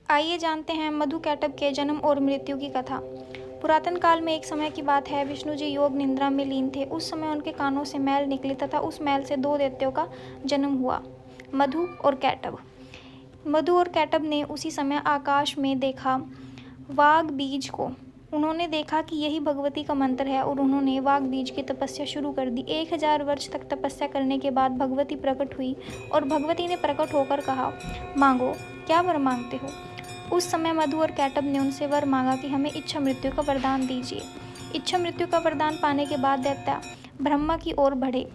आइए जानते हैं मधु कैटभ के जन्म और मृत्यु की कथा। पुरातन काल में एक समय की बात है, विष्णु जी योग निद्रा में लीन थे। उस समय उनके कानों से मैल निकली तथा उस मैल से दो दैत्यों का जन्म हुआ, मधु और कैटभ। मधु और कैटभ ने उसी समय आकाश में देखा वाग बीज को। उन्होंने देखा कि यही भगवती का मंत्र है और उन्होंने वाग बीज की तपस्या शुरू कर दी। 1000 वर्ष तक तपस्या करने के बाद भगवती प्रकट हुई और भगवती ने प्रकट होकर कहा, मांगो, क्या वर मांगते हो। उस समय मधु और कैटभ ने उनसे वर मांगा कि हमें इच्छा मृत्यु का वरदान दीजिए। इच्छा मृत्यु का वरदान पाने के बाद दैत्य ब्रह्मा की ओर बढ़े।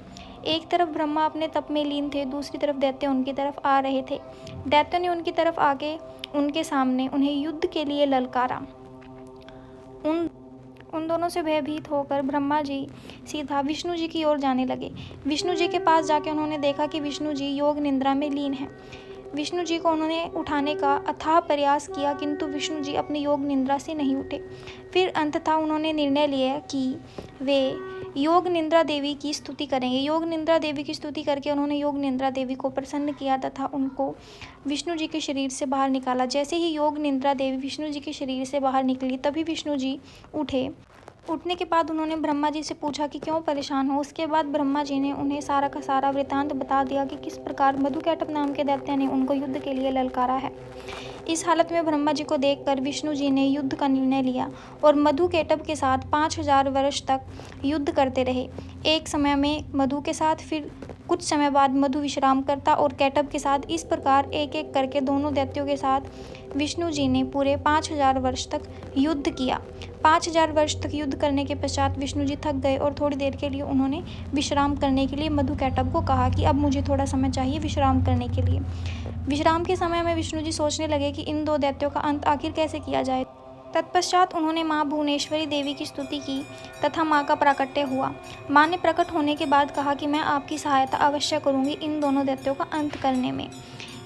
एक तरफ ब्रह्मा अपने तप में लीन थे, दूसरी तरफ दैत्य उनकी तरफ आ रहे थे। दैत्यों ने उनकी तरफ आके उनके सामने उन्हें युद्ध के लिए ललकारा। उन दोनों से भयभीत होकर ब्रह्मा जी सीधा विष्णु जी की ओर जाने लगे। विष्णु जी के पास जाके उन्होंने देखा कि विष्णु जी योग निद्रा में लीन हैं। विष्णु जी को उन्होंने उठाने का अथाह प्रयास किया, किंतु विष्णु जी अपनी योग निद्रा से नहीं उठे। फिर अंततः उन्होंने निर्णय लिया कि वे योग निद्रा देवी की स्तुति करेंगे। योग निद्रा देवी की स्तुति करके उन्होंने योग निद्रा देवी को प्रसन्न किया तथा उनको विष्णु जी के शरीर से बाहर निकाला। जैसे ही योग निद्रा देवी विष्णु जी के शरीर से बाहर निकली, तभी विष्णु जी उठे। उठने के बाद उन्होंने ब्रह्मा जी से पूछा कि क्यों परेशान हो। उसके बाद ब्रह्मा जी ने उन्हें सारा का सारा वृतांत बता दिया कि किस प्रकार मधु कैटभ नाम के दैत्य ने उनको युद्ध के लिए ललकारा है। इस हालत में ब्रह्मा जी को देखकर विष्णु जी ने युद्ध का निर्णय लिया और मधु कैटभ के साथ 5000 वर्ष तक युद्ध करते रहे। एक समय में मधु के साथ, फिर कुछ समय बाद मधु विश्राम करता और कैटभ के साथ। इस प्रकार एक एक करके दोनों दैत्यों के साथ विष्णु जी ने पूरे 5000 वर्ष तक युद्ध किया। 5000 वर्ष तक युद्ध करने के पश्चात विष्णु जी थक गए और थोड़ी देर के लिए उन्होंने विश्राम करने के लिए मधु कैटभ को कहा कि अब मुझे थोड़ा समय चाहिए विश्राम करने के लिए। विश्राम के समय में विष्णु जी सोचने लगे कि इन दो दैत्यों का अंत आखिर कैसे किया जाए। तत्पश्चात उन्होंने माँ भुवनेश्वरी देवी की स्तुति की तथा माँ का प्राकट्य हुआ। माँ ने प्रकट होने के बाद कहा कि मैं आपकी सहायता अवश्य करूँगी इन दोनों दैत्यों का अंत करने में।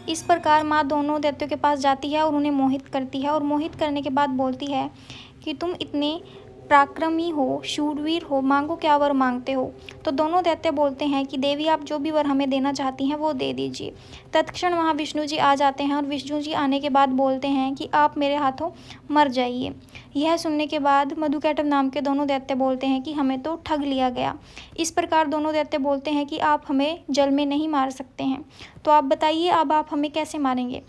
इस प्रकार माँ दोनों दैत्यों के पास जाती है और उन्हें मोहित करती है और मोहित करने के बाद बोलती है कि तुम इतने पराक्रमी हो, शूरवीर हो, मांगो, क्या वर मांगते हो। तो दोनों दैत्य बोलते हैं कि देवी, आप जो भी वर हमें देना चाहती हैं वो दे दीजिए। तत्क्षण वहाँ विष्णु जी आ जाते हैं और विष्णु जी आने के बाद बोलते हैं कि आप मेरे हाथों मर जाइए। यह सुनने के बाद मधु कैटभ नाम के दोनों दैत्य बोलते हैं कि हमें तो ठग लिया गया। इस प्रकार दोनों दैत्य बोलते हैं कि आप हमें जल में नहीं मार सकते हैं, तो आप बताइए अब आप हमें कैसे मारेंगे।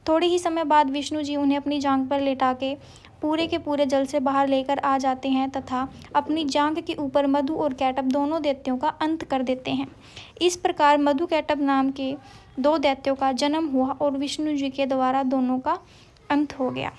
थोड़े ही समय बाद विष्णु जी उन्हें अपनी जांघ पर लेटा के पूरे के पूरे जल से बाहर लेकर आ जाते हैं तथा अपनी जांघ के ऊपर मधु और कैटभ दोनों दैत्यों का अंत कर देते हैं। इस प्रकार मधु कैटभ नाम के दो दैत्यों का जन्म हुआ और विष्णु जी के द्वारा दोनों का अंत हो गया।